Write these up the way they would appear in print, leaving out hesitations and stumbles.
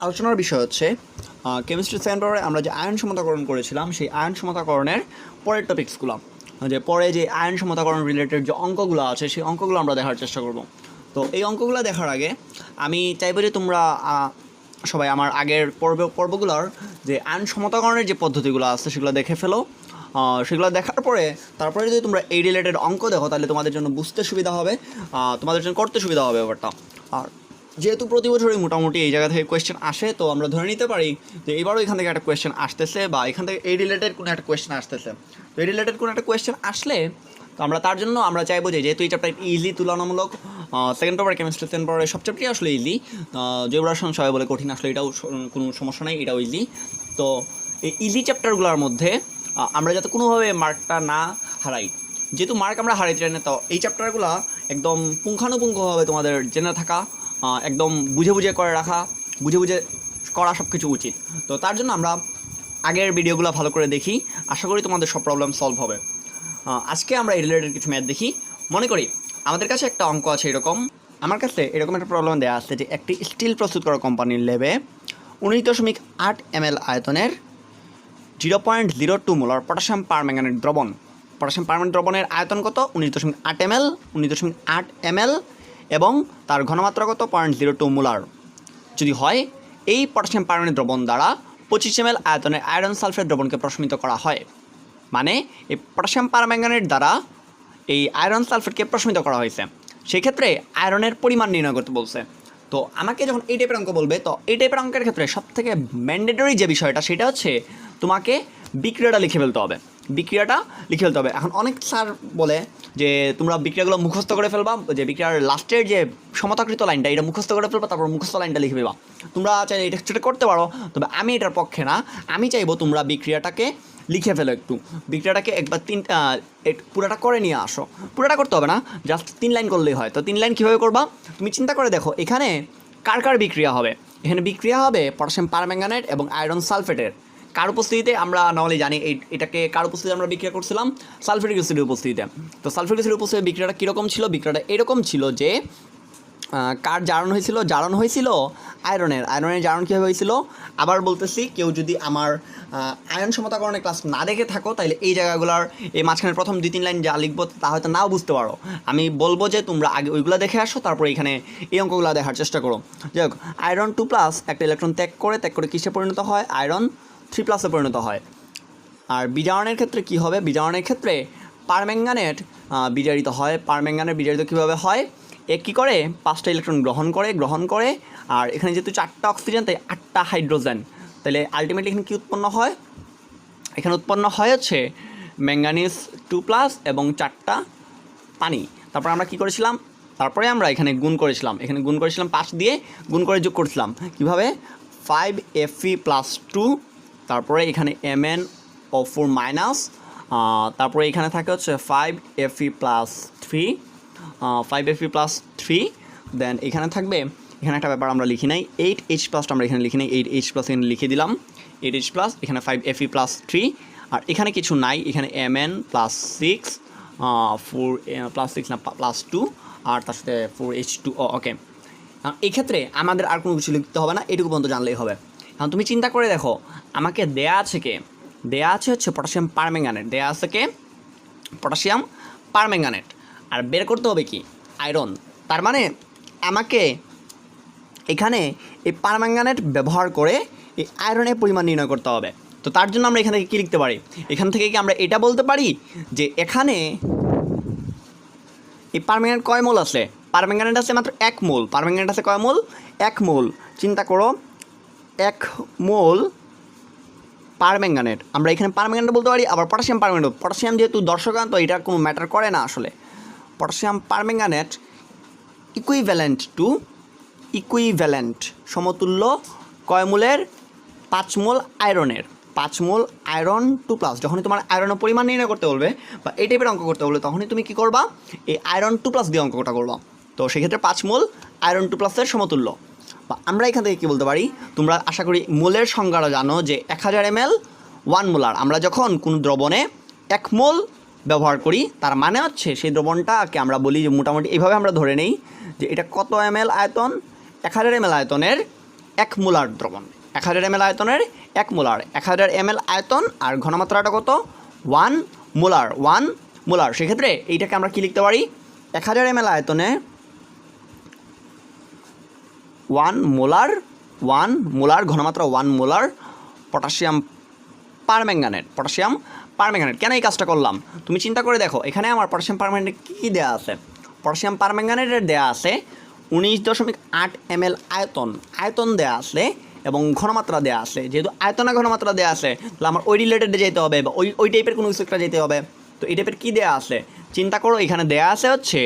আলোচনার বিষয় হচ্ছে কেমিস্ট্রি সেকেন্ড পেপারে আমরা যে আয়ন সমতাকরণ করেছিলাম সেই আয়ন সমতাকরণের পরের টপিকসগুলো, যে পরে যে আয়ন সমতাকরণ রিলেটেড যে অঙ্কগুলো আছে সেই অঙ্কগুলো আমরা দেখার চেষ্টা করব। তো এই অঙ্কগুলো দেখার আগে আমি চাইবো যে তোমরা সবাই আমার আগের পর্বগুলোর যে আয়ন সমতাকরণের যে পদ্ধতিগুলো আছে সেগুলো দেখে ফেলো। সেগুলো দেখার পরে তারপরে যদি তোমরা এই রিলেটেড অঙ্ক দেখো তাহলে তোমাদের জন্য বুঝতে সুবিধা হবে, তোমাদের জন্য করতে সুবিধা হবে ব্যাপারটা। আর যেহেতু প্রতি বছরই মোটামুটি এই জায়গা থেকে কোয়েশ্চেন আসে, তো আমরা ধরে নিতে পারি যে এবারও এখান থেকে একটা কোয়েশ্চেন আসতেছে বা এখান থেকে এই রিলেটেড কোনো একটা কোয়েশ্চেন আসতেছে। তো এই রিলেটেড কোনো একটা কোয়েশ্চেন আসলে তো আমরা তার জন্য আমরা চাইবো যে যেহেতু এই চ্যাপ্টার ইজি তুলনামূলক, সেকেন্ড পেপার কেমিস্ট্রি সেকেন্ড পেপারের সব চ্যাপ্টারই আসলে ইজি, জৈবরসায়ন সবাই বলে কঠিন, আসলে এটাও কোনো সমস্যা নেই, এটাও ইজি। তো এই ইজি চ্যাপ্টারগুলোর মধ্যে আমরা যাতে কোনোভাবে মার্কটা না হারাই, যেহেতু মার্ক আমরা হারাইতে চাই না, তো এই চ্যাপ্টারগুলো একদম পুঙ্খানুপুঙ্খভাবে তোমাদের জেনে থাকা, একদম বুঝে বুঝে করে রাখা, বুঝে বুঝে করা সব কিছু উচিত। তো তার জন্য আমরা আগের ভিডিওগুলো ভালো করে দেখি, আশা করি তোমাদের সব প্রবলেম সলভ হবে। আজকে আমরা এই রিলেটেড কিছু ম্যাথ দেখি। মনে করি আমাদের কাছে একটা অঙ্ক আছে এরকম, আমার কাছে এরকম একটা প্রবলেম দেওয়া আছে যে একটি স্টিল প্রস্তুত করা কোম্পানির লেবে 19.8 ml আয়তনের 0.02 মোলার পটাশিয়াম পারম্যাঙ্গানেট দ্রবণ, পটাশিয়াম পারম্যাঙ্গানেট দ্রবণের আয়তন কত 19.8 ml, 19.8 ml এবং তার ঘনমাত্রা কত 0.02 মোলার যদি হয়, এই পটাশিয়াম পারম্যাঙ্গানেট দ্রবণ দ্বারা 25 ml আয়তনের আয়রন সালফেট দ্রবণকে প্রশমিত করা হয়। মানে এই পটাশিয়াম পারম্যাঙ্গানেট দ্বারা এই আয়রন সালফেটকে প্রশমিত করা হয়েছে, সেই ক্ষেত্রে আয়রনের পরিমাণ নির্ণয় করতে বলছে। তো আমাকে যখন এই টাইপের অঙ্ক বলবে, তো এই টাইপের অঙ্কের ক্ষেত্রে সবথেকে ম্যান্ডেটরি যে বিষয়টা সেটা হচ্ছে তোমাকে বিক্রিয়াটা লিখে ফেলতে হবে, বিক্রিয়াটা লিখে ফেলতে হবে। এখন অনেক স্যার বলে যে তোমরা বিক্রিয়াগুলো মুখস্থ করে ফেলবা, যে বিক্রিয়ার লাস্টের যে সমতাকৃত লাইনটা এটা মুখস্থ করে ফেলবা, তারপর মুখস্থ লাইনটা লিখে ফেলবা। তোমরা চাইলে এটা সেটা করতে পারো, তবে আমি এটার পক্ষে না। আমি চাইবো তোমরা বিক্রিয়াটাকে লিখে ফেলো, একটু বিক্রিয়াটাকে একবার পুরাটা করে নিয়ে আসো। পুরাটা করতে হবে না, জাস্ট 3 লাইন করলেই হয়। তো 3 লাইন কীভাবে করবা তুমি চিন্তা করে দেখো, এখানে কার কার বিক্রিয়া হবে। এখানে বিক্রিয়া হবে পটাশিয়াম পারম্যাঙ্গানেট এবং আয়রন সালফেটের। কার উপস্থিতিতে আমরা নর্মালি জানি এটাকে কার উপস্থিতিতে আমরা বিক্রিয়া করছিলাম, সালফেরিক অ্যাসিডের উপস্থিতিতে। তো সালফেরিক অ্যাসিডের উপস্থিতিতে বিক্রিয়াটা কীরকম ছিল, বিক্রিয়াটা এরকম ছিল যে কার জারণ হয়েছিল, জারণ হয়েছিল আয়রনের জারণ কীভাবে হয়েছিল। আবার বলতেছি, কেউ যদি আমার আয়ন সমতাকরণের ক্লাস না দেখে থাকো তাহলে এই জায়গাগুলোর এই মাঝখানে প্রথম 2-3 লাইন যা লিখবো তা হয়তো নাও বুঝতে পারো। আমি বলবো যে তোমরা আগে ওইগুলো দেখে আসো, তারপরে এখানে এই অঙ্কগুলো দেখার চেষ্টা করো। যাই হোক, আয়রন 2+ একটা ইলেকট্রন ত্যাগ করে কিসে পরিণত হয়, আয়রন 3+ পরিণত হয়। আর বিজারণের ক্ষেত্রে কি হবে, বিজারণের ক্ষেত্রে পারম্যাঙ্গানেট বিজারিত হয়। পারম্যাঙ্গানেট বিজারিত কীভাবে হয়, কী করে 5টা ইলেকট্রন গ্রহণ করে আর এখানে যেহেতু 4টা অক্সিজেন তাই 8টা হাইড্রোজেন, তাহলে আলটিমেটলি এখানে কী উৎপন্ন হয়, এখানে উৎপন্ন হয় হচ্ছে ম্যাঙ্গানিজ 2+ এবং 4টা পানি। তারপর আমরা কী করেছিলাম, তারপরে আমরা এখানে গুণ করেছিলাম 5 দিয়ে গুণ করে যোগ করছিলাম কীভাবে 5Fe+2, তারপরে এখানে MnO4-, তারপরে এখানে থাকে হচ্ছে 5Fe+3, 5Fe+3, দেন এখানে থাকবে, এখানে একটা ব্যাপার আমরা লিখি নাই, 8H+ আমরা এখানে লিখি নাই, 8H+ এখানে লিখে দিলাম, 8H+, এখানে 5Fe+3, আর এখানে কিছু নাই, এখানে Mn+6, 4+6 না +2 আর তার সাথে 4H2O। ওকে, এই ক্ষেত্রে আমাদের আর কোনো কিছু লিখতে হবে না, এটুকু পর্যন্ত জানলেই হবে। এখন তুমি চিন্তা করে দেখো, আমাকে দেয়া আছে হচ্ছে পটাশিয়াম পারম্যাঙ্গানেট, পটাশিয়াম পারম্যাঙ্গানেট, আর বের করতে হবে কি আয়রন। তার মানে আমাকে এখানে এই পারম্যাঙ্গানেট ব্যবহার করে এই আয়রনের পরিমাণ নির্ণয় করতে হবে। তো তার জন্য আমরা এখান থেকে কী লিখতে পারি, এখান থেকে কি আমরা এটা বলতে পারি যে এখানে এই পারম্যাঙ্গানেট কয় মোল আছে, পারম্যাঙ্গানেট আছে মাত্র 1 মোল। পারম্যাঙ্গানেট আছে কয় মোল, 1 মোল। চিন্তা করো, 1 মোল পারম্যাঙ্গানেট, আমরা এখানে পারম্যাঙ্গানেট বলতে পারি, আবার পটাশিয়াম পারম্যাঙ্গানেট। পটাশিয়াম যেহেতু দর্শকান, তো এটা কোনো ম্যাটার করে না আসলে। পটাশিয়াম পারম্যাঙ্গানেট ইকুইভ্যালেন্ট সমতুল্য কয় মোলের, 5 মোল আয়রনের, 5 মোল আয়রন 2+। যখনই তোমার আয়রনের পরিমাণ নির্ণয় করতে বলবে বা এই টাইপের অঙ্ক করতে বলবে, তখনই তুমি কী করবা, এই আয়রন 2+ দিয়ে অঙ্কটা করবা। তো সেক্ষেত্রে 5 মোল আয়রন 2+-এর সমতুল্য। বা আমরা এখান থেকে কী বলতে পারি, তোমরা আশা করি মোলের সংজ্ঞাটা জানো যে 1000 ml 1 মোলার। আমরা যখন কোনো দ্রবণে 1 মোল ব্যবহার করি, তার মানে হচ্ছে সেই দ্রবণটাকে আমরা বলি যে মোটামুটি এইভাবে আমরা ধরে নেই যে এটা কত ml আয়তন, 1000 ml আয়তনের 1 মোলার দ্রবণ, 1000 ml আয়তনের 1 মোলার, 1000 ml আয়তন আর ঘনমাত্রাটা কত 1 মোলার, 1 মোলার। সেক্ষেত্রে এইটাকে আমরা কি লিখতে পারি, 1000 ml আয়তনে 1 মোলার, 1 মোলার ঘনমাত্রা 1 molar potassium permanganate, potassium permanganate. কেন এই কাজটা করলাম তুমি চিন্তা করে দেখো, এখানে আমার পটাশিয়াম পারম্যাঙ্গানেট কী দেওয়া আছে, পটাশিয়াম পারম্যাঙ্গানেটের দেওয়া আছে 19.8 ml আয়তন দেওয়া আছে এবং ঘনমাত্রা দেওয়া আছে। যেহেতু আয়তনে ঘনমাত্রা দেওয়া আছে তাহলে আমার ওই রিলেটেডে যেতে হবে বা ওই টাইপের কোনো কিছু একটা যেতে হবে। তো এই টাইপের কী দেওয়া আছে চিন্তা করো, এখানে দেওয়া আছে হচ্ছে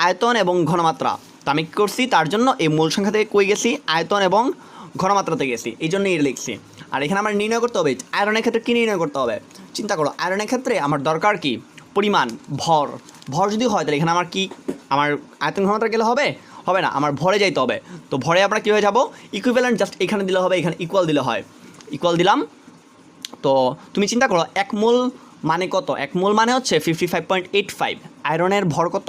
আয়তন এবং ঘনমাত্রা। তো আমি কী করছি, তার জন্য এই মূল সংখ্যা থেকে কই গেছি, আয়তন এবং ঘনমাত্রাতে গেছি, এই জন্য এটা লিখছি। আর এখানে আমার নির্ণয় করতে হবে আয়রনের ক্ষেত্রে কী নির্ণয় করতে হবে, চিন্তা করো আয়রনের ক্ষেত্রে আমার দরকার কি পরিমাণ, ভর যদি হয় তাহলে এখানে আমার কি আমার আয়তন ঘনমাত্রা গেলে হবে না, আমার ভরে যাইতে হবে। তো ভরে আমরা কী হয়ে যাব, ইকুইভ্যালেন্ট জাস্ট এখানে দিলে হবে, এখানে ইকুয়াল দিলে হয়, ইকুয়াল দিলাম। তো তুমি চিন্তা করো 1 মোল মানে কত, 1 মোল মানে হচ্ছে 55.85, আয়রনের ভর কত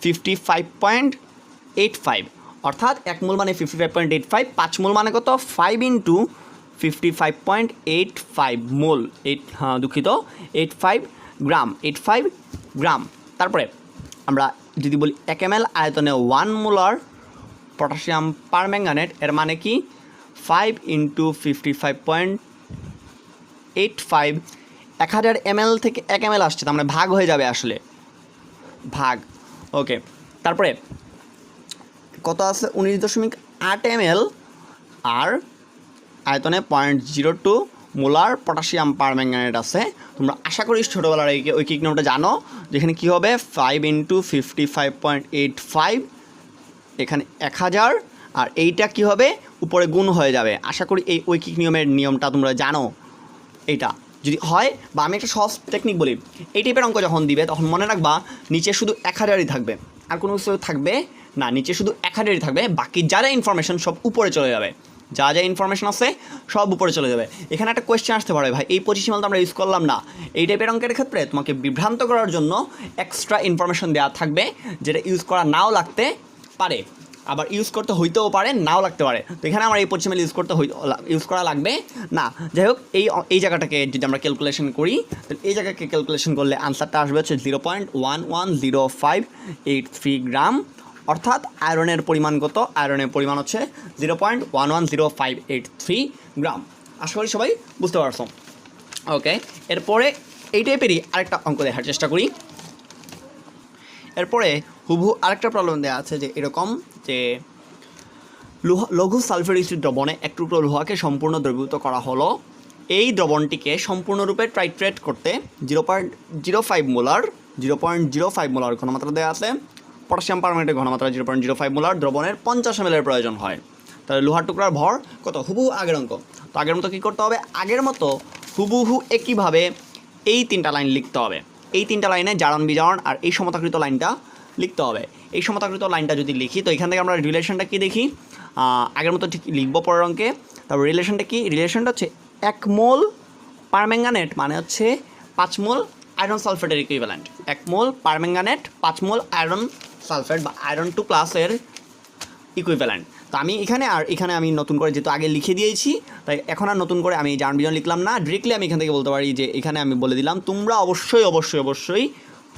55.85, অর্থাৎ 1 মোল মানে 55.85, 5 মোল মানে কত 5 × 55.85 মোল, 85 গ্রাম, 85 গ্রাম। তারপরে আমরা যদি বলি 1 ml আয়তনে 1 মোলার পটাশিয়াম পারম্যাঙ্গানেট, এর মানে কি 5 × 55.85, 1000 ml থেকে 1 ml আসছে, তার মানে ভাগ হয়ে যাবে, আসলে ভাগ। ওকে, তারপরে কত আছে 19.8 ml আর আয়তনে 0.02 মোলার পটাশিয়াম পারম্যাঙ্গানেট আছে। তোমরা আশা করি ছোটোবেলার ওই কিক নিয়মটা জানো, যেখানে কী হবে 5 × 55.85, এখানে 1000 আর এইটা কি হবে উপরে গুণ হয়ে যাবে। আশা করি এই ঐকিক নিয়মটা তোমরা জানো। এইটা যদি হয়, বা আমি একটা সহজ টেকনিক বলি, এই টাইপের অঙ্ক যখন দিবে তখন মনে রাখবা নিচে শুধু 1000ই থাকবে, আর কোনো কিছু থাকবে না, নিচে শুধু 1000ই থাকবে, বাকি যা যা ইনফরমেশন সব উপরে চলে যাবে, যা যা ইনফরমেশন আছে সব উপরে চলে যাবে। এখানে একটা কোয়েশ্চেন আসতে পারে, ভাই এই পজিশনাল তো আমরা ইউজ করলাম না, এই টাইপের অঙ্কের ক্ষেত্রে তোমাকে বিভ্রান্ত করার জন্য এক্সট্রা ইনফরমেশন দেওয়া থাকবে, যেটা ইউজ করা নাও লাগতে পারে, আবার ইউজ করতে হইতেও পারে, নাও লাগতে পারে। তো এখানে আমার এই পজিশনাল ইউজ করা লাগবে না। যাই হোক, এই জায়গাটাকে যদি আমরা ক্যালকুলেশন করি, তাহলে এই জায়গাকে ক্যালকুলেশন করলে আনসারটা আসবে হচ্ছে 0.110583 গ্রাম, অর্থাৎ আয়রনের পরিমাণ কত, আয়রনের পরিমাণ হচ্ছে 0.110583 গ্রাম। আশা করি সবাই বুঝতে পারছো। ওকে, এরপরে এই টাইপেরই আরেকটা অঙ্ক দেখার চেষ্টা করি। এরপরে হুবহু আরেকটা প্রবলেম দেওয়া আছে, যে এরকম যে লঘু সালফার দ্রবণে এক টুকরো লোহাকে সম্পূর্ণ দ্রবীভূত করা হলো। এই দ্রবণটিকে সম্পূর্ণরূপে টাইট্রেট করতে 0.05 মোলার ঘনমাত্রা দেওয়া আছে। পটাশিয়াম পারম্যাঙ্গানেটের ঘনমাত্রা 0.05 মোলার, দ্রবণের 50 ml এর প্রয়োজন হয়। তাহলে লোহার টুকরার ভর কত, হুবহু আগের অঙ্ক। তো আগের মতো কী করতে হবে, আগের মতো হুবহু একইভাবে এই 3টা লাইন লিখতে হবে। এই 3টা লাইনে জারণ বিজারণ আর এই সমতাকৃত লাইনটা লিখতে হবে। এই সমতাকৃত লাইনটা যদি লিখি, তো এখান থেকে আমরা রিলেশনটা কী দেখি, আগের মতো ঠিক লিখবো পরের অঙ্কে। তারপর রিলেশনটা কি, রিলেশনটা হচ্ছে 1 মোল পারম্যাঙ্গানেট মানে হচ্ছে 5 mole iron সালফেটের equivalent. 1 mole permanganate 5 mole iron sulphate বা আয়রন 2+ এর ইকুইভ্যালেন্ট। তো আমি এখানে আমি নতুন করে, যেহেতু আগে লিখে দিয়েছি, তাই এখন আর নতুন করে আমি জারণ বিজারণ লিখলাম না, ডিরেক্টলি আমি এখান থেকে বলতে পারি যে এখানে আমি বলে দিলাম, তোমরা অবশ্যই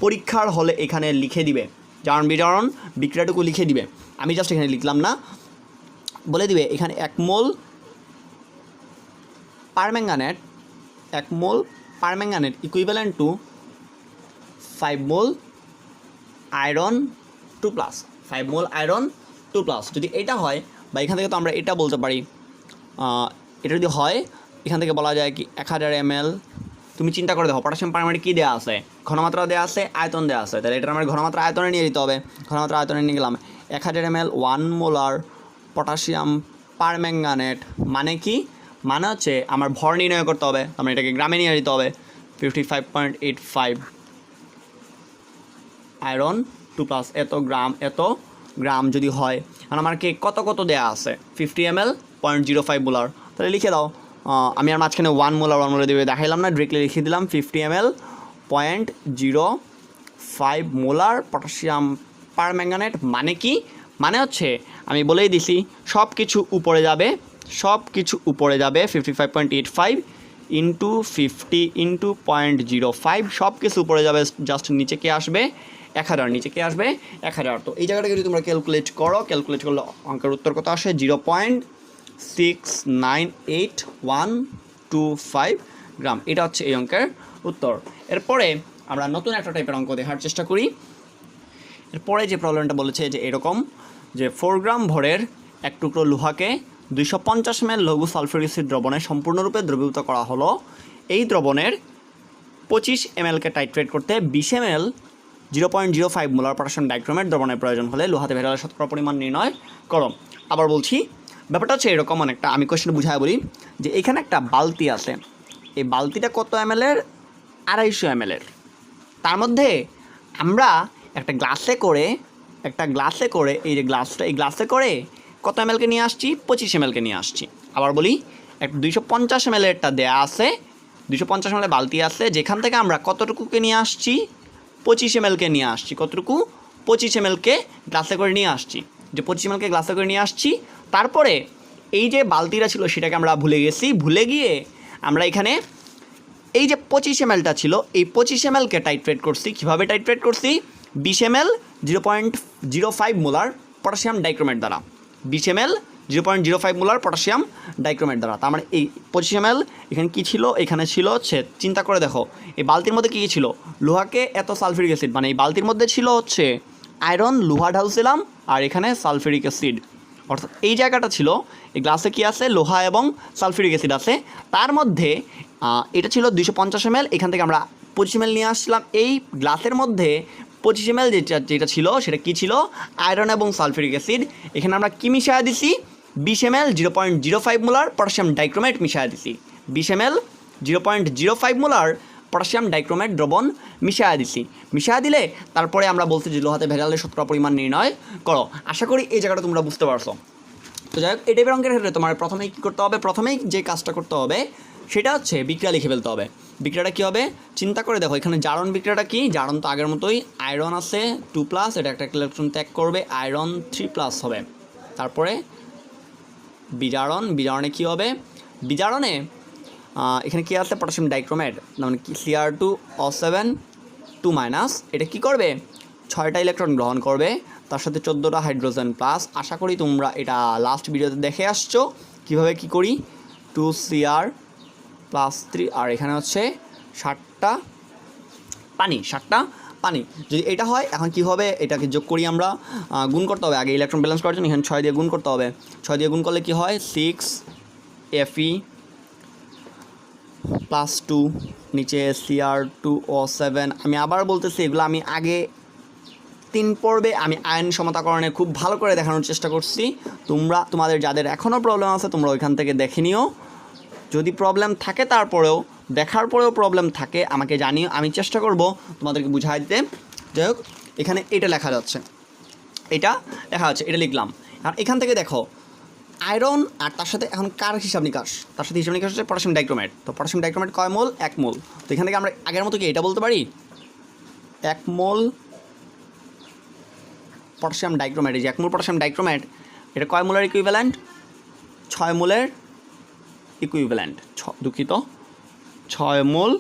পরীক্ষার হলে এখানে লিখে দিবে, জারণ বিজারণ বিক্রিয়াটুকু লিখে দিবে। আমি জাস্ট এখানে লিখলাম না, বলে দিবে এখানে 1 mole permanganate equivalent to 5 mole iron 2+, 5 mole iron 2+। যদি এটা হয়, বা এখান থেকে তো আমরা এটা বলতে পারি, এটা যদি হয় এখান থেকে বলা যায় কি 1000 ml। তুমি চিন্তা করে দেখো পটাশিয়াম পারম্যাঙ্গানেট কী দেওয়া আছে, ঘনমাত্রা দেওয়া আছে, আয়তন দেওয়া আছে, তাহলে এটা আমার ঘনমাত্রা আয়তনে নিয়ে যেতে হবে। ঘনমাত্রা আয়তনে নিয়ে গেলাম 1000 ml 1 মোলার পটাশিয়াম পারম্যাঙ্গানেট মানে কি, মানে হচ্ছে আমার ভর নির্ণয় করতে হবে, আমরা এটাকে গ্রামে নিয়ে যেতে হবে। 55.85 আয়রন 2+, এত গ্রাম যদি হয়, আর আমাকে কত দেওয়া আছে 50 ml 0.05 মোলার, তাহলে লিখে দাও। আমি আর মাঝখানে 1 মোলার দেবে দেখাইলাম না, ডিরেক্টলি লিখে দিলাম 50 ml 0.05 মোলার পটাশিয়াম পারম্যাঙ্গানেট মানে কি, মানে হচ্ছে আমি বলেই দিছি সব কিছু উপরে যাবে, সব কিছু উপরে যাবে 55.85 ইন্টু 50 ইন্টু 0.05 সব কিছু উপরে যাবে, জাস্ট নিচে কে আসবে 1000, নিচে কে আসবে 1000। তো এই জায়গাটা যদি তোমরা ক্যালকুলেট করলে অঙ্কের উত্তর কত আসে 0.6988125 গ্রাম। এটা হচ্ছে এই অঙ্কের উত্তর। এরপরে আমরা নতুন একটা টাইপের অঙ্ক দেখার চেষ্টা করি। এরপরে যে প্রবলেমটা বলেছে যে এরকম যে 4 গ্রাম ভরের এক টুকরো লোহাকে 250 ml লঘু সালফিউরিক অ্যাসিড দ্রবণে সম্পূর্ণরূপে দ্রবীভূত করা হলো। এই দ্রবণের 25 ml-কে টাইট্রেট করতে 20 ml 0.05 মোলার পটাশিয়াম ডাইক্রোমেট দ্রবণের প্রয়োজন হলে লোহাতে ভেজালের শতকরা পরিমাণ নির্ণয় করো। আবার বলছি, ব্যাপারটা হচ্ছে এরকম, অনেকটা আমি কোয়েশ্চেন বুঝায় বলি যে এখানে একটা বালতি আছে, এই বালতিটা কত ml-এর 250 ml-এর। তার মধ্যে আমরা একটা গ্লাসে করে এই যে গ্লাসটা, এই গ্লাসে করে কত ml-কে নিয়ে আসছি 25 ml-কে নিয়ে আসছি। আবার বলি, একটা 250 ml-এরটা দেয়া আছে, 250 ml বালতি আছে, যেখান থেকে আমরা কতটুকুকে নিয়ে আসছি 25 ml-কে নিয়ে আসছি। কতটুকু 25 ml-কে গ্লাসে করে নিয়ে আসছি, যে 25 ml-কে গ্লাসে করে নিয়ে আসছি। তারপরে এই যে বালতিটা ছিল সেটাকে আমরা ভুলে গিয়ে আমরা এখানে এই যে 25 ml-টা ছিল এই 25 ml-কে টাইট্রেট করছি। কীভাবে টাইট্রেট করছি? 20 ml 0.05 মোলার পটাশিয়াম ডাইক্রোমেট দ্বারা, 20 ml 0.05 মোলার পটাশিয়াম ডাইক্রোমেট দ্বারা। তার মানে এই 25 ml এখানে কী ছিল? এখানে ছিল হচ্ছে, চিন্তা করে দেখো এই বালতির মধ্যে কী কী ছিল? লোহাকে এত সালফিউরিক অ্যাসিড, মানে এই বালতির মধ্যে ছিল হচ্ছে আয়রন, লোহা ঢালছিলাম, আর এখানে সালফিউরিক অ্যাসিড। অর্থাৎ এই জায়গাটা ছিল, এই গ্লাসে কী আছে? লোহা এবং সালফিউরিক অ্যাসিড আছে। তার মধ্যে এটা ছিল 250 ml, এখান থেকে আমরা 25 ml নিয়ে আসছিলাম। এই গ্লাসের মধ্যে 25 ml যেটা ছিল সেটা কী ছিল? আয়রন এবং সালফিউরিক অ্যাসিড। এখানে আমরা কী মিশিয়ে দিছি? 20 ml 0.05 মোলার পটাশিয়াম ডাইক্রোমেট মিশিয়ে দিছি। 20 ml 0.05 মোলার পটাশিয়াম ডাইক্রোমেট দ্রবণ মিশিয়ে দিলে তারপরে আমরা বলছি যে লোহাতে ভেজালের শতকরা পরিমাণ নির্ণয় করো। আশা করি এই জায়গাটা তোমরা বুঝতে পারছো। তো যাই হোক, এই টাইপের অঙ্কের ক্ষেত্রে তোমার প্রথমেই কী করতে হবে? প্রথমেই যে কাজটা করতে হবে সেটা হচ্ছে বিক্রিয়া লিখে ফেলতে হবে। বিক্রিয়াটা কী হবে? চিন্তা করে দেখো, এখানে জারণ বিক্রিয়াটা কি? জারণ তো আগের মতোই, আয়রন আছে 2+, এটা একটা ইলেকট্রন ত্যাগ করবে, আয়রন 3+ হবে। তারপরে বিজারণে কী হবে? বিজারণে এখানে কী আছে? পটাশিয়াম ডাইক্রোমেট, মানে কি Cr2O7 2-, এটা কি করবে? 6টা ইলেকট্রন গ্রহণ করবে, তার সাথে 14টা হাইড্রোজেন প্লাস। আশা করি তোমরা এটা লাস্ট ভিডিওতে দেখে আসছো কীভাবে কী করি। 2Cr+3, আর এখানে হচ্ছে 7টা পানি। যদি এটা হয়, এখন কী হবে? এটাকে যোগ করি আমরা, গুণ করতে হবে আগে ইলেকট্রন ব্যালেন্স করার জন্য। এখানে 6 দিয়ে গুণ করতে হবে। 6 দিয়ে গুণ করলে কী হয়? 6Fe+2, নিচে Cr2O7। আমি আবার বলতেছি, এগুলো আমি আগে 3 পর্বে আমি আয়ন সমতাকরণে খুব ভালো করে দেখানোর চেষ্টা করছি। তোমাদের যাদের এখনও প্রবলেম আছে তোমরা ওইখান থেকে দেখে নিও। যদি প্রবলেম থাকে, তারপরেও দেখার পরেও প্রবলেম থাকে, আমাকে জানিও, আমি চেষ্টা করব তোমাদেরকে বুঝাই দিতে। যাই হোক, এখানে এটা লেখা যাচ্ছে, এটা লিখলাম। আর এখান থেকে দেখো আয়রন, আর তার সাথে এখন কার হিসাব নিকাশ? তার সাথে হিসাব নিকাশ হচ্ছে পটাশিয়াম ডাইক্রোমেট। তো পটাশিয়াম ডাইক্রোমেট কয় মোল? 1 মোল। তো এখান থেকে আমরা আগের মতো কি এটা বলতে পারি? 1 মোল পটাশিয়াম ডাইক্রোমেট, এই যে 1 মোল পটাশিয়াম ডাইক্রোমেট, এটা কয় মোলের ইকুইভ্যালেন্ট? 6 মোলের ইকুইভ্যালেন্ট। 6 মোল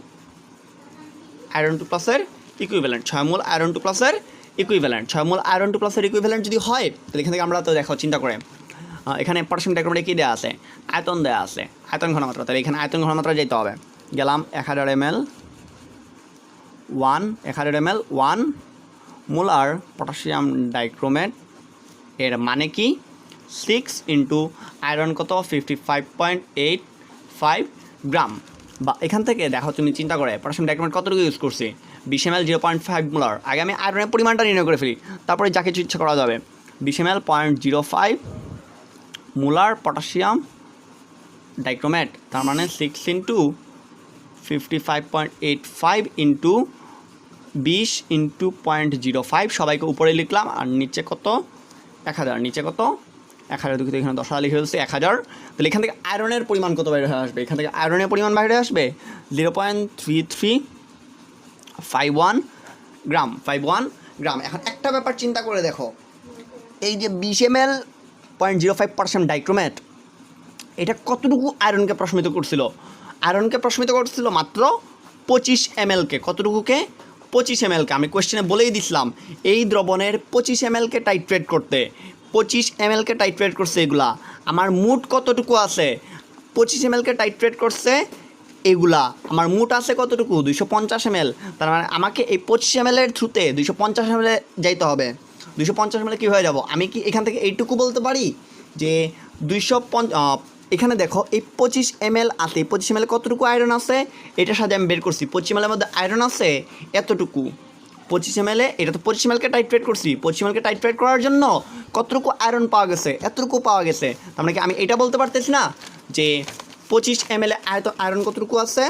আয়রন 2+-এর ইকুইভ্যালেন্ট। 6 মোল আয়রন 2+-এর ইকুইভ্যালেন্ট। 6 মোল আয়রন 2+-এর ইকুইভ্যালেন্ট যদি হয়, তাহলে এখান থেকে আমরা তো দেখো চিন্তা করে, এখানে পটাশিয়াম ডাইক্রোমেটে কী দেওয়া আছে? আয়তন দেওয়া আছে, আয়তন ঘনমাত্রা। তাহলে এখানে আয়তন ঘনমাত্রা যেতে হবে। গেলাম 1000 ml 1 মোলার পটাশিয়াম ডাইক্রোমেট, এর মানে কি? 6 ইন্টু আয়রন কত? 55.85 গ্রাম। বা এখান থেকে দেখো, তুমি চিন্তা করে পটাশিয়াম ডাইক্রোমেট কতটুকু ইউজ করছি? 20 ml 0.5 মোলার। আগে আমি আয়রনের পরিমাণটা নির্ণয় করে ফেলি, তারপরে যা কিছু ইচ্ছা করা যাবে। 20 ml 0.05 মোলার পটাশিয়াম ডাইক্রোমেট, তার মানে 6 ইন্টু 55.85 ইন্টু 20 ইন্টু 0.05, সবাইকে উপরে লিখলাম, আর নিচে কত? 1000। নিচে কত? 1000, দুঃখিত এখানে 10 লিখে ফেলছি, 1000। তাহলে এখান থেকে আয়রনের পরিমাণ কত বাইরে আসবে? এখান থেকে আয়রনের পরিমাণ বাইরে আসবে 0.3351 গ্রাম। এখন একটা ব্যাপার চিন্তা করে দেখো, এই যে 20 ml 0.05 পটাশিয়াম ডাইক্রোমেট, এটা কতটুকু আয়রনকে প্রশমিত করছিল? আয়রনকে প্রশমিত করছিল মাত্র 25 ml-কে। কতটুকুকে? 25 ml-কে। আমি কোয়েশ্চেনে বলেই দিছিলাম এই দ্রবণের 25 ml-কে টাইট্রেট করতে, 25 ml-কে টাইট্রেট করছে এগুলা। আমার মুট কতটুকু আছে? 25 ml-কে টাইট্রেট করছে এগুলা। আমার মুট আছে কতটুকু? 250 ml। তার মানে আমাকে এই 25 ml-এর থ্রুতে 250 ml-এ যাইতে হবে। 250 ml কী হয়ে যাব? আমি কি এখান থেকে এইটুকু বলতে পারি যে 250, এখানে দেখো এই 25 ml আছে, 25 ml কতটুকু আয়রন আছে এটার সাথে আমি বের করছি। 25 ml-এর মধ্যে আয়রন আছে এতটুকু। 25 ml-এ এটা তো 25 ml-কে টাইট্রেট করছি, 25 ml-কে টাইট্রেট করার জন্য কতটুকু আয়রন পাওয়া গেছে? এতটুকু পাওয়া গেছে। তার মানে কি আমি এটা বলতে পারতেছি না যে 25 ml-এ আয়রন কতটুকু আছে?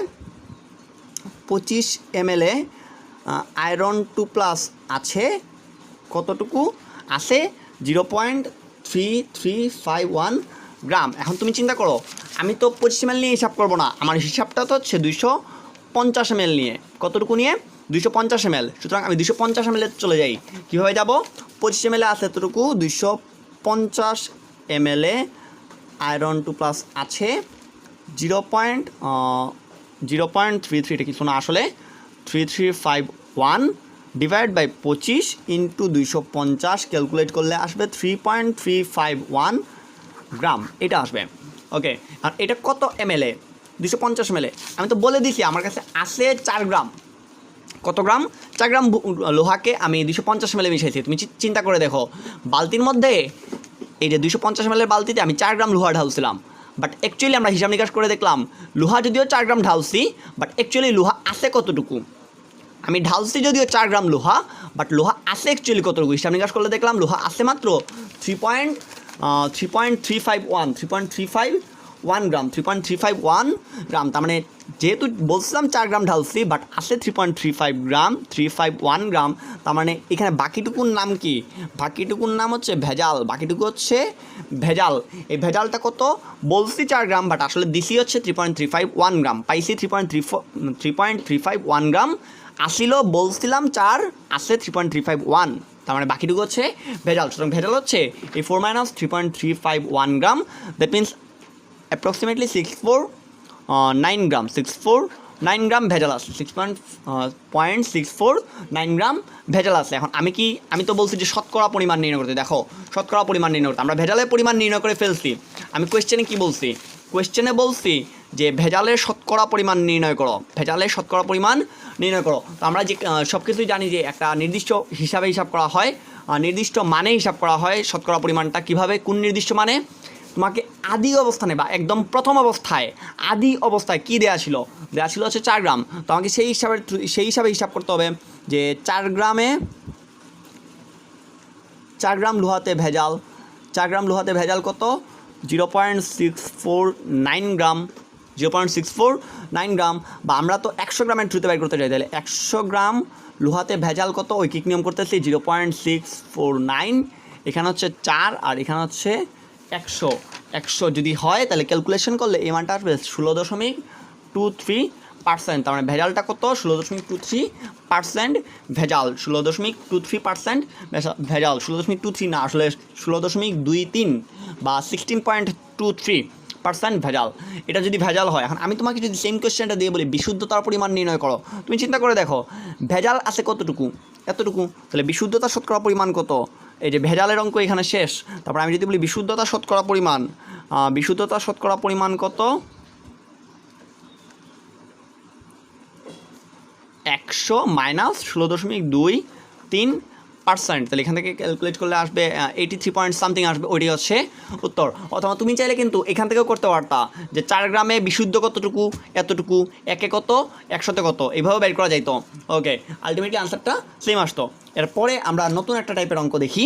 25 ml-এ আয়রন 2+ আছে কতটুকু? আছে 0.3351 গ্রাম। এখন তুমি চিন্তা করো, আমি তো 25 ml নিয়ে হিসাব করবো না, আমার হিসাবটা তো হচ্ছে 250 ml নিয়ে। কতটুকু নিয়ে? 250 ml। সুতরাং আমি 250 ml চলে যাই। কীভাবে যাব? 25 ml আছে এতটুকু, 250 ml-এ আয়রন 2+ আছে 0.33, এটা কিছু না আসলে 3351 ডিভাইড বাই 25 ইন্টু 250 ক্যালকুলেট করলে আসবে 3.351 গ্রাম, এটা আসবে। ওকে, আর এটা কত ml-এ? 250 ml-এ। আমি তো বলে দিছি আমার কাছে আছে 4 গ্রাম। কত গ্রাম? 4 গ্রাম লোহাকে আমি 250 ml-এ মিশাইছি। তুমি চিন্তা করে দেখো, বালতির মধ্যে এই যে 250 ml-এর বালতিতে আমি 4 গ্রাম লোহা ঢালছিলাম, বাট অ্যাকচুয়ালি আমরা হিসাব নিকাশ করে দেখলাম লোহা যদিও 4 গ্রাম ঢালছি, বাট অ্যাকচুয়ালি লোহা আছে কতটুকু? আমি ঢালছি যদিও 4 গ্রাম লোহা, বাট লোহা আছে অ্যাকচুয়ালি কতটুকু? হিসাব নিকাশ করলে দেখলাম লোহা আছে মাত্র 3.351 গ্রাম, 3.351 গ্রাম। তার মানে যেহেতু বলছিলাম 4 গ্রাম ঢালছি, বাট আছে 3.351 গ্রাম। তার মানে এখানে বাকিটুকুর নাম কি? বাকিটুকুর নাম হচ্ছে ভেজাল। বাকিটুকু হচ্ছে ভেজাল। এই ভেজালটা কত? বলছি 4 গ্রাম, বাট আসলে দিছি হচ্ছে 3.351 গ্রাম। পাইছি 3.351 গ্রাম। আসিল বলছিলাম 4, আছে 3.351। তার মানে বাকিটুকু হচ্ছে ভেজাল। সুতরাং ভেজাল হচ্ছে এই 4 - 3.351 গ্রাম। দ্যাট মিনস অ্যাপ্রক্সিমেটলি 649 গ্রাম। 649 গ্রাম ভেজাল আছে, 6.649 গ্রাম ভেজাল আছে। এখন আমি তো বলছি যে শতকরা পরিমাণ নির্ণয় করতে। দেখো, শতকরা পরিমাণ নির্ণয় করতে আমরা ভেজালের পরিমাণ নির্ণয় করে ফেলছি। আমি কোয়েশ্চেনে কি বলছি? কোয়েশ্চেনে বলছি যে ভেজালের শতকরা পরিমাণ নির্ণয় করো, ভেজালের শতকরা পরিমাণ নির্ণয় করো। তো আমরা যে সব কিছুই জানি যে একটা নির্দিষ্ট হিসাবে হিসাব করা হয়, নির্দিষ্ট মানে হিসাব করা হয় শতকরা পরিমাণটা। কিভাবে? কোন নির্দিষ্ট মানে? তোমাকে আদি অবস্থানে বা একদম প্রথম অবস্থায়, আদি অবস্থায় কী দেওয়া ছিল? দেওয়া ছিল হচ্ছে 4 গ্রাম। তো আমাকে সেই হিসাবে হিসাব করতে হবে যে 4 গ্রাম লোহাতে ভেজাল, 4 গ্রাম লোহাতে ভেজাল কত? 0.649 গ্রাম, 0.649 গ্রাম। বা আমরা তো 100 গ্রামের থ্রুতে বের করতে চাই, তাহলে 100 গ্রাম লোহাতে ভেজাল কত? ঐকিক নিয়ম করতেছি 0.649, এখানে হচ্ছে 4 আর এখানে হচ্ছে 100 যদি হয় তাহলে ক্যালকুলেশন করলে এই মানটা আসবে 16.23%। তার মানে ভেজালটা কত? 16.23% ভেজাল, 16.23% ভেজাল। 16.23 না, আসলে 16.23 বা 16.23% ভেজাল। এটা যদি ভেজাল হয়, এখন আমি তোমাকে যদি সেম কোয়েশ্চেনটা দিয়ে বলি বিশুদ্ধতার পরিমাণ নির্ণয় করো, তুমি চিন্তা করে দেখো ভেজাল আছে কতটুকু? এতটুকু। তাহলে বিশুদ্ধতার শতকরা পরিমাণ কত? এই যে ভেজালের অঙ্ক এখানে শেষ। তারপর আমি যদি বলি বিশুদ্ধতা শতকরা পরিমাণ, বিশুদ্ধতা শতকরা পরিমাণ কত? 100 - 16.23%। তাহলে এখান থেকে ক্যালকুলেট করলে আসবে 83 পয়েন্ট সামথিং আসবে, ওইটাই হচ্ছে উত্তর। অথবা তুমি চাইলে কিন্তু এখান থেকেও করতে পারতা যে 4 গ্রামে বিশুদ্ধ কতটুকু? এতটুকু। একে কত? 100-তে কত? এইভাবে বের করা যাইতো। ওকে, আলটিমেটলি আনসারটা সেম আসতো। এরপরে আমরা নতুন একটা টাইপের অঙ্ক দেখি।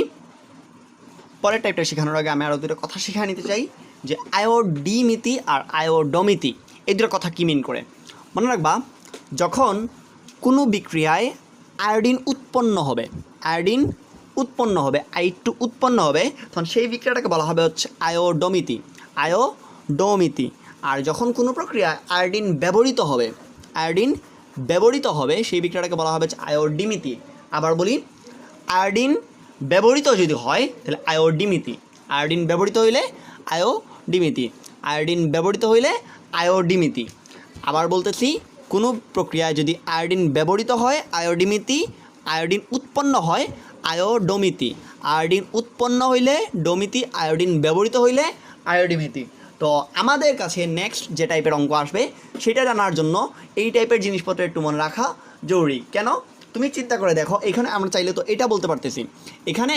পরের টাইপটা শেখানোর আগে আমি আরও দুটো কথা শিখে নিতে চাই যে আয়োডিমিতি আর আয়োডমিতি, এই দুটো কথা কী মিন করে। মনে রাখবা, যখন কোনো বিক্রিয়ায় আয়োডিন উৎপন্ন হবে, I2 উৎপন্ন হবে, তখন সেই বিক্রিয়াটাকে বলা হবে হচ্ছে আয়োডমিতি। আর যখন কোনো প্রক্রিয়ায় আয়োডিন ব্যবহৃত হবে সেই বিক্রিয়াটাকে বলা হবে হচ্ছে আয়োডিমিতি। আবার বলি, আয়োডিন ব্যবহৃত যদি হয় তাহলে আয়োডিমিতি, আয়োডিন ব্যবহৃত হইলে আয়োডিমিতি। আয়োডিন ব্যবহৃত হইলে আয়োডিমিতি। আবার বলতেছি, কোনো প্রক্রিয়ায় যদি আয়োডিন ব্যবহৃত হয় আয়োডিমিতি, আয়োডিন উৎপন্ন হয় আয়োডোমিতি। আয়োডিন উৎপন্ন হইলে ডোমিতি, আয়োডিন ব্যবহৃত হইলে আয়োডিমিতি। তো আমাদের কাছে নেক্সট যে টাইপের অঙ্ক আসবে সেটা জানার জন্য এই টাইপের জিনিসপত্র একটু মনে রাখা জরুরি। কেন? তুমি চিন্তা করে দেখো, এখানে আমরা চাইলে তো এটা বলতে পারতেছি, এখানে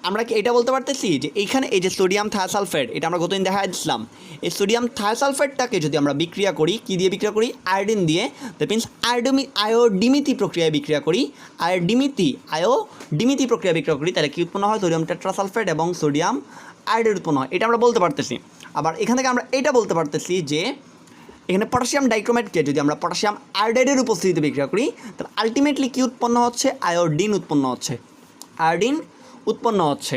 আমরা কি এটা বলতে পারতেছি যে এইখানে এই যে সোডিয়াম থায়োসালফেট, এটা আমরা গতদিন দেখা দিচ্ছিলাম, এই সোডিয়াম থায়োসালফেটটাকে যদি আমরা বিক্রিয়া করি, কী দিয়ে বিক্রিয়া করি? আয়োডিন দিয়ে। দ্যাট মিনস আয়োডিমিতি প্রক্রিয়ায় বিক্রিয়া করি, আয়োডিমিতি প্রক্রিয়া বিক্রিয়া করি, তাহলে কী উৎপন্ন হয়? সোডিয়াম টেট্রাসালফেট এবং সোডিয়াম আয়োডাইড উৎপন্ন হয়। এটা আমরা বলতে পারতেছি। আবার এখান থেকে আমরা এটা বলতে পারতেছি যে এখানে পটাশিয়াম ডাইক্রোমেটকে যদি আমরা পটাশিয়াম আয়োডাইডের উপস্থিতিতে বিক্রিয়া করি, তাহলে আলটিমেটলি কী উৎপন্ন হচ্ছে? আয়োডিন উৎপন্ন হচ্ছে। আয়োডিন উৎপন্ন হচ্ছে।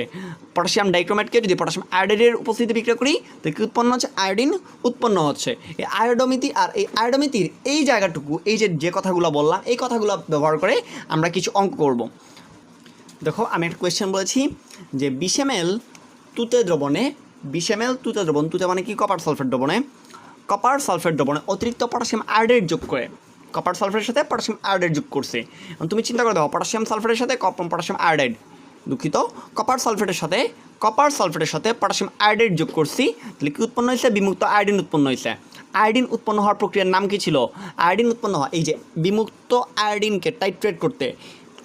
পটাশিয়াম ডাইক্রোমেটকে যদি পটাশিয়াম আয়োডাইডের উপস্থিতিতে বিক্রিয়া করি, তো কী উৎপন্ন হচ্ছে? আয়োডিন উৎপন্ন হচ্ছে। এই আয়োডোমিতি আর এই আয়োডোমিতির এই জায়গাটুকু, এই যে কথাগুলো বললাম, এই কথাগুলো ব্যবহার করে আমরা কিছু অঙ্ক করব। দেখো, আমি একটা কোয়েশ্চেন বলেছি যে 20 ml তুতে দ্রবণে, 20 ml তুতে দ্রবণ, তুতে মানে কি? কপার সালফেট দ্রবণে, কপার সালফেট দ্রবণে অতিরিক্ত পটাশিয়াম আয়োডাইড যোগ করে, কপার সালফেটের সাথে পটাশিয়াম আয়োডাইড যোগ করছে। তুমি চিন্তা করে দেখো, পটাশিয়াম সালফেটের সাথে পটাশিয়াম আয়োডাইড, দুঃখিত, কপার সালফেটের সাথে পটাশিয়াম আয়োডাইড যোগ করছি, তাহলে কী উৎপন্ন হয়েছে? বিমুক্ত আয়োডিন উৎপন্ন হয়েছে। আয়োডিন উৎপন্ন হওয়ার প্রক্রিয়ার নাম কী ছিল? আয়োডিন উৎপন্ন হওয়া, এই যে বিমুক্ত আয়োডিনকে টাইট্রেট করতে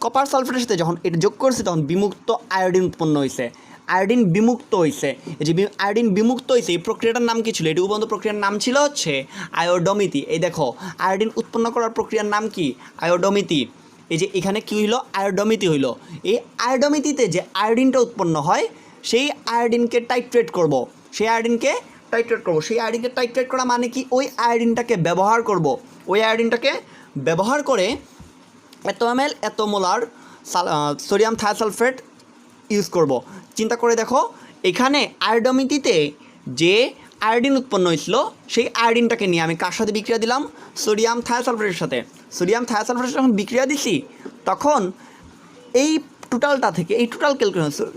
কপার সালফেটের সাথে যখন এটা যোগ করছে তখন বিমুক্ত আয়োডিন উৎপন্ন হয়েছে, আয়োডিন বিমুক্ত হয়েছে। এই যে আয়োডিন বিমুক্ত হয়েছে, এই প্রক্রিয়াটার নাম কী ছিল? এটি উৎপন্ন প্রক্রিয়ার নাম ছিল হচ্ছে আয়োডোমিতি। এই দেখো, আয়োডিন উৎপন্ন করার প্রক্রিয়ার নাম কি? আয়োডোমিতি। এই যে এখানে কী হইল? আয়োডোমিতি হইল। এই আয়োডোমিতিতে যে আয়োডিনটা উৎপন্ন হয় সেই আয়োডিনকে টাইট্রেট করব, সেই আয়োডিনকে টাইট্রেট করা মানে কি? ওই আয়োডিনটাকে ব্যবহার করব, ওই আয়োডিনটাকে ব্যবহার করে এত ml এত মোলার সোডিয়াম থায়োসালফেট ইউজ করব। চিন্তা করে দেখো, এখানে আয়োডোমিতিতে যে আয়োডিন উৎপন্ন হয়েছিল সেই আয়োডিনটাকে নিয়ে আমি কার সাথে বিক্রিয়া দিলাম? সোডিয়াম থায়োসালফেটের সাথে। সোডিয়াম থায়োসালফেটের যখন বিক্রিয়া দিছি, তখন এই টোটালটা থেকে, এই টোটাল ক্যালকুলেশন,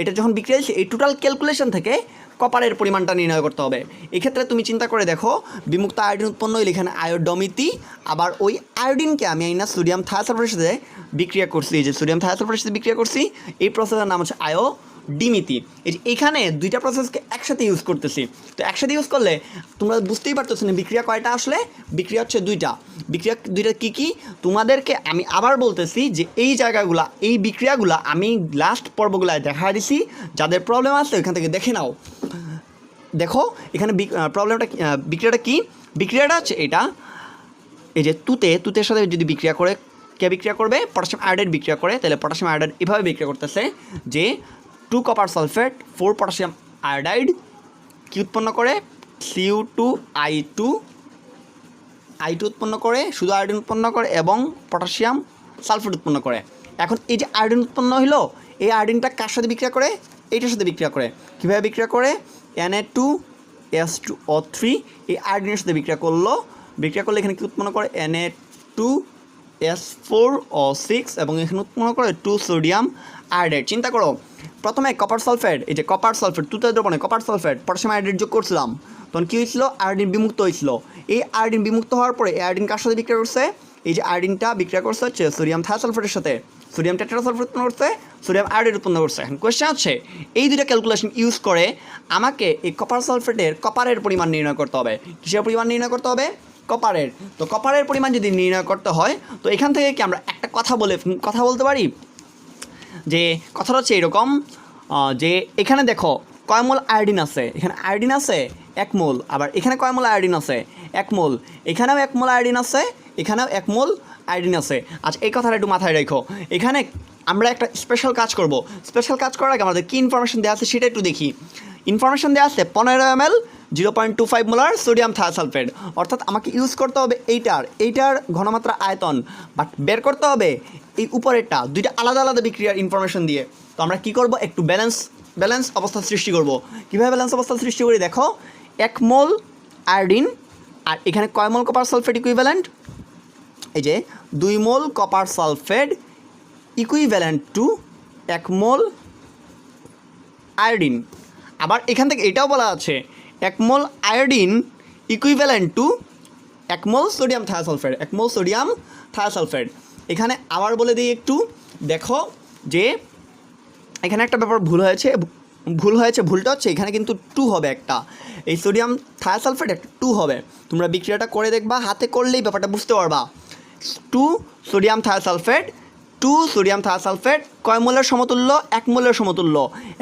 এটা যখন বিক্রিয়া দিচ্ছি, এই টোটাল ক্যালকুলেশন থেকে কপারের পরিমাণটা নির্ণয় করতে হবে। এক্ষেত্রে তুমি চিন্তা করে দেখো, বিমুক্ত আয়োডিন উৎপন্ন হইলে এখানে আয়োডোমিতি, আবার ওই আয়োডিনকে আমি সোডিয়াম থায়োসালফেটের সাথে বিক্রিয়া করছি, এই যে সোডিয়াম থায়োসালফেটের সাথে বিক্রিয়া করছি, এই প্রসেসের নাম হচ্ছে আয়োডিমিতি। এই যে এখানে দুইটা প্রসেসকে একসাথে ইউজ করতেছি। তো একসাথে ইউজ করলে তোমরা বুঝতেই পারতেছো না বিক্রিয়া কয়টা আসলে? বিক্রিয়া হচ্ছে দুইটা। বিক্রিয়া দুইটা কী কী? তোমাদেরকে আমি আবার বলতেছি যে এই জায়গাগুলা, এই বিক্রিয়াগুলা আমি লাস্ট পর্বগুলায় দেখা দিছি। যাদের প্রবলেম আছে ওইখান থেকে দেখে নাও। দেখো এখানে বিক্রিয়াটা কি? বিক্রিয়াটা হচ্ছে এটা, এই যে তুতের সাথে যদি বিক্রিয়া করে, কে বিক্রিয়া করবে? পটাশিয়াম আয়োডাইড বিক্রিয়া করে। তাহলে পটাশিয়াম আয়োডাইড এভাবে বিক্রিয়া করতেছে যে 2 কপার সালফেট 4 পটাশিয়াম আয়োডাইড কি উৎপন্ন করে? Cu2I2 উৎপন্ন করে, শুধু আয়োডিন উৎপন্ন করে এবং পটাশিয়াম সালফেট উৎপন্ন করে। এখন এই যে আয়োডিন উৎপন্ন হলো, এই আয়োডিনটা কার সাথে বিক্রিয়া করে? এইটার সাথে বিক্রিয়া করে। কীভাবে বিক্রিয়া করে? Na2S2O3 এই আয়োডিনের সাথে বিক্রিয়া করলে এখানে কি উৎপন্ন করে? Na2S4O6 এবং এখানে উৎপন্ন করে 2 সোডিয়াম আয়োডাইড। চিন্তা করো, প্রথমে কপার সালফেট, এই যে কপার সালফেট, তুতের দ্রবণে কপার সালফেট পটাশিয়াম আয়োডাইড যোগ করছিলাম, তখন কী হয়েছিল? আয়োডিন বিমুক্ত হয়েছিল। এই আয়োডিন বিমুক্ত হওয়ার পরে এই আয়োডিন কার সাথে বিক্রিয়া করছে? এই যে আয়োডিনটা বিক্রিয়া করছে হচ্ছে সোডিয়াম থায়োসালফেটের সাথে, সোডিয়াম টেট্রাসালফেট উৎপন্ন করছে, সোডিয়াম আয়োডাইড উৎপন্ন করছে। এখন কোয়েশ্চেন হচ্ছে, এই দুইটা ক্যালকুলেশন ইউজ করে আমাকে এই কপার সালফেটের কপারের পরিমাণ নির্ণয় করতে হবে। কিসের পরিমাণ নির্ণয় করতে হবে? কপারের। তো কপারের পরিমাণ যদি নির্ণয় করতে হয়, তো এখান থেকে কি আমরা একটা কথা বলতে পারি? যে কথাটা হচ্ছে এরকম, যে এখানে দেখো কয় মোল আয়োডিন আছে? এখানে আয়োডিন আছে 1 মোল, আবার এখানে কয় মোল আয়োডিন আছে? 1 মোল। এখানেও 1 মোল আয়োডিন আছে, এখানেও 1 মোল আয়োডিন আছে। আচ্ছা, এই কথাটা একটু মাথায় রেখো। এখানে আমরা একটা স্পেশাল কাজ করব। স্পেশাল কাজ করার আগে আমাদের কী ইনফরমেশন দেওয়া আছে সেটা একটু দেখি। ইনফরমেশন দেওয়া আছে 15 ml 0.25 মোলার সোডিয়াম থায়োসালফেট। অর্থাৎ আমাকে ইউজ করতে হবে এইটার ঘনমাত্রা আয়তন, বাট বের করতে হবে এই উপরেরটা। দুইটা আলাদা আলাদা বিক্রিয়ার ইনফরমেশন দিয়ে। তো আমরা কী করব? একটু ব্যালেন্স অবস্থা সৃষ্টি করব। কীভাবে ব্যালেন্স অবস্থা সৃষ্টি করি? দেখো, 1 মোল আয়োডিন আর এখানে কয় মোল কপার সালফেট ইকুইভ্যালেন্ট? এই যে 2 mole copper sulphate equivalent to 1 mole iodine. আবার এখান থেকে এটাও বলা আছে 1 mole iodine equivalent to 1 mole sodium thiosulphate, 1 mole sodium thiosulphate. এখানে আবার বলে দিই একটু, দেখো যে এখানে একটা ব্যাপার ভুল হয়েছে, ভুলটা হচ্ছে এখানে কিন্তু 2 হবে একটা, এই সোডিয়াম থায়োসালফেট একটা 2 হবে। তোমরা বিক্রিয়াটা করে দেখবা, হাতে করলেই ব্যাপারটা বুঝতে পারবা। 2 সোডিয়াম থায়োসালফেট, 2 সোডিয়াম থায়োসালফেট কয় মোলের সমতুল্য? 1 মোলের সমতুল্য।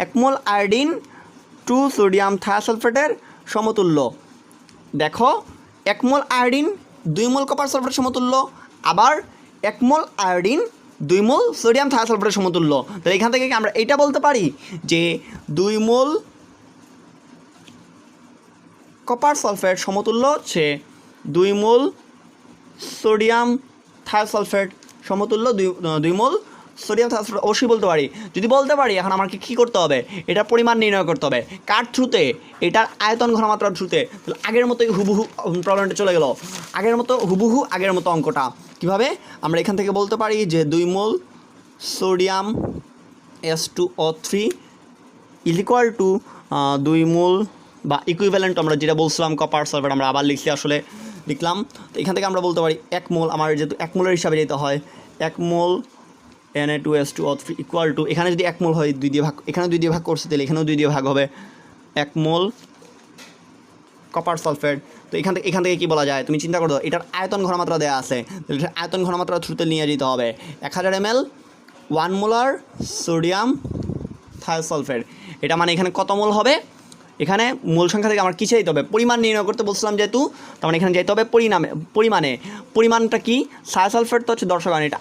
1 মোল আয়োডিন 2 সোডিয়াম থায়োসালফেটের সমতুল্য। দেখো 1 মোল আয়োডিন 2 মোল কপার সালফেটের সমতুল্য, আবার 1 মোল আয়োডিন 2 মোল সোডিয়াম থায়োসালফেটের সমতুল্য। তাহলে এখান থেকে আমরা এটা বলতে পারি যে 2 মোল কপার সালফেট সমতুল্য হচ্ছে 2 মোল সোডিয়াম থায়োসালফেট সমতুল্য 2 মোল সোডিয়াম থায়োসালফেট। অবশ্যই বলতে পারি। যদি বলতে পারি, এখন আমাকে কী করতে হবে? এটার পরিমাণ নির্ণয় করতে হবে। কার থ্রুতে? এটার আয়তন ঘনমাত্রার থ্রুতে। তাহলে আগের মতোই হুবহু প্রবলেমটা চলে গেল, আগের মতো অঙ্কটা। কীভাবে? আমরা এখান থেকে বলতে পারি যে 2 মোল sodium H2O3 is equal to 2 মোল বা ইকুইভ্যালেন্ট, আমরা যেটা বলছিলাম কপার সালফেট, আমরা আবার লিখলাম। তো এখান থেকে আমরা বলতে পারি 1 মোল, আমার যেহেতু 1 মোলের হিসাবে যেতে হয়, 1 মোল Na2H2O3 ইকুয়াল টু, এখানে যদি 1 মোল হয় 2 দিয়ে ভাগ, এখানে 2 দিয়ে ভাগ করছে, তাহলে এখানেও 2 দিয়ে ভাগ হবে, 1 মোল কপার সালফেট। তো এখান থেকে কী বলা যায়? তুমি চিন্তা করো, এটার আয়তন ঘনমাত্রা দেওয়া আছে, তাহলে এটার আয়তন ঘনমাত্রা থ্রুতে নিয়ে যেতে হবে 1000 ml 1 মোলার সোডিয়াম থায়োসালফেট। এটা মানে এখানে কত মোল হবে? এখানে মূল সংখ্যা থেকে আমার কী চাইতে হবে? পরিমাণ নির্ণয় করতে বলছিলাম যেহেতু, তার মানে এখানে যাইতে হবে পরিমাণটা কি? থায়োসালফেট তো হচ্ছে 10 গ্রাম, এটা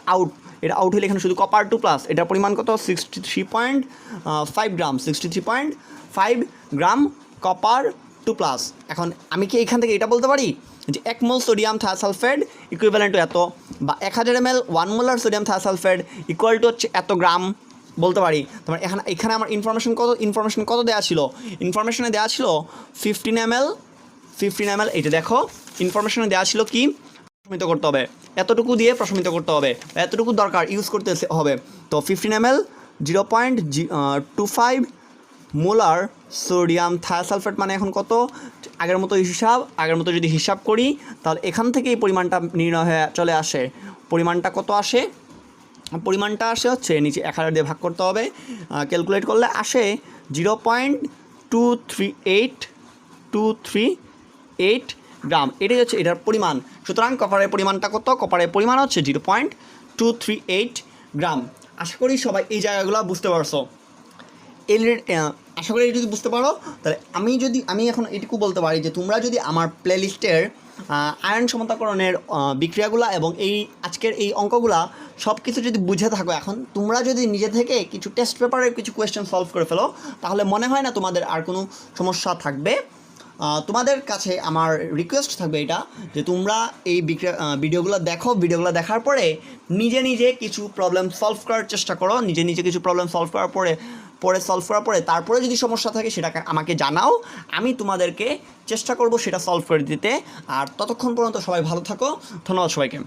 আউট হলে এখানে শুধু কপার 2+, এটার পরিমাণ কত? 63.5 গ্রাম, 63.5 গ্রাম কপার 2+। এখন আমি কি এখান থেকে এটা বলতে পারি যে 1 mole sodium thiosulphate equivalent to এত, বা 1000 ml 1 molar sodium thiosulphate equal to হচ্ছে এত গ্রাম বলতে পারি। তোমার এখানে আমার ইনফরমেশন কত দেওয়া ছিল? ইনফরমেশনে দেওয়া ছিল 15 ml। এটা দেখো ইনফরমেশনে দেওয়া ছিল কি? প্রশমিত করতে হবে, এতটুকু দিয়ে প্রশমিত করতে হবে, এতটুকু দরকার ইউজ করতে হবে। তো 15 ml 0.25 মোলার সোডিয়াম থায়োসালফেট মানে এখন কত? আগের মতো যদি হিসাব করি, তাহলে এখান থেকে এই পরিমাণটা নির্ণয় হয়ে চলে আসে। পরিমাণটা কত আসে? পরিমাণটা আসে হচ্ছে নিচে 1000 দিয়ে ভাগ করতে হবে, ক্যালকুলেট করলে আসে 0.238 গ্রাম। এটাই হচ্ছে এটার পরিমাণ। সুতরাং কপারের পরিমাণটা কত? কপারের পরিমাণ হচ্ছে 0.238 গ্রাম। আশা করি সবাই এই জায়গাগুলো বুঝতে পারছো। আশা করি যদি বুঝতে পারো, তাহলে আমি এখন এটুকু বলতে পারি যে তোমরা যদি আমার প্লেলিস্টের আয়ন সমতাকরণের বিক্রিয়াগুলো এবং আজকের এই অঙ্কগুলা সব কিছু যদি বুঝে থাকো, এখন তোমরা যদি নিজে থেকে কিছু টেস্ট পেপারের কিছু কোয়েশ্চেন সলভ করে ফেলো, তাহলে মনে হয় না তোমাদের আর কোনো সমস্যা থাকবে। তোমাদের কাছে আমার রিকোয়েস্ট থাকবে এটা যে তোমরা এই ভিডিওগুলো দেখো, ভিডিওগুলো দেখার পরে নিজে কিছু প্রবলেম সলভ করার চেষ্টা করো, নিজে কিছু প্রবলেম সলভ করার পরে তারপরে যদি সমস্যা থাকে সেটাকে আমাকে জানাও, আমি তোমাদেরকে চেষ্টা করব সেটা সলভ করে দিতে। আর ততক্ষণ পর্যন্ত সবাই ভালো থাকো। ধন্যবাদ সবাইকে।